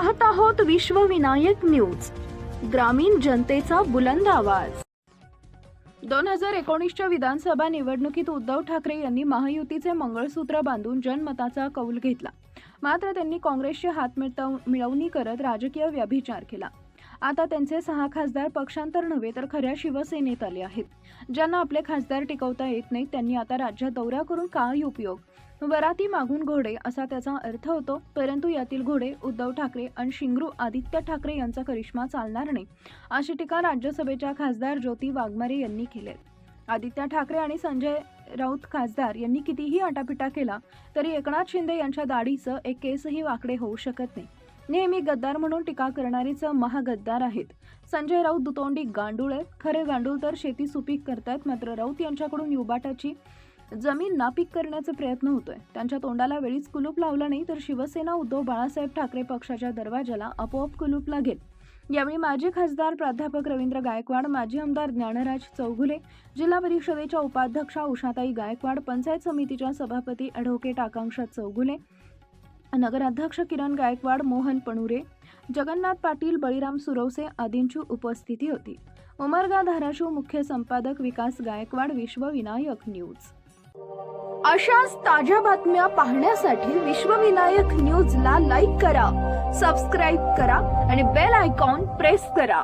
पाहत आहोत विश्वविनायक न्यूज, ग्रामीण जनतेचा बुलंद आवाज। 2019च्या विधानसभा निवडणुकीत उद्धव ठाकरे यांनी महायुतीचे मंगळसूत्र बांधून जनमताचा कौल घेतला। मात्र त्यांनी काँग्रेसचे हात मिळवणी करत राजकीय व्यभिचार केला। आता त्यांचे 6 खासदार पक्षांतर नव्हे तर खऱ्या शिवसेनेत आले आहेत। ज्यांना आपले खासदार टिकवता येत नाहीत त्यांनी आता राज्यात दौरा करून काय उपयोग? वराती मागून घोडे असा त्याचा अर्थ होतो, परंतु यातील घोडे उद्धव ठाकरे आणि शिंगरू आदित्य ठाकरे यांचा करिश्मा चालणार नाही, अशी टीका राज्यसभेच्या खासदार ज्योती वाघमारे यांनी केली। आदित्य ठाकरे आणि संजय राऊत खासदार यांनी कितीही आटापिटा केला तरी एकनाथ शिंदे यांच्या दाढीचं एक केसही वाकडे होऊ शकत नाही। नेहमी गद्दार म्हणून टीका करणारीच महागद्दार आहेत। संजय राऊत दुतोंडी गांडूळ आहेत। खरे गांडूळ तर शेती सुपीक करतात, मात्र राऊत यांच्याकडून युबाटाची जमीन नापीक करण्याचा प्रयत्न होतोय। त्यांच्या तोंडाला वेळीच कुलूप लावलं नाही तर शिवसेना उद्धव बाळासाहेब ठाकरे पक्षाच्या दरवाजाला आपोआप कुलूप लागेल। यावेळी माजी खासदार प्राध्यापक रवींद्र गायकवाड, माजी आमदार ज्ञानराज चौगुले, जिल्हा परिषदेच्या उपाध्यक्षा उषाताई गायकवाड, पंचायत समितीच्या सभापती ॲडव्होकेट आकांक्षा चौगुले, नगराध्यक्ष किरण गायकवाड, मोहन पणुरे, जगन्नाथ पाटील, बळीराम सुरवसे आदींची उपस्थिती होती। उमरगा धाराशिव मुख्य संपादक विकास गायकवाड, विश्वविनायक न्यूज। अशाच ताज्या बातम्या पाहण्यासाठी विश्वविनायक न्यूजला लाईक करा, सबस्क्राईब करा आणि बेल आयकॉन प्रेस करा।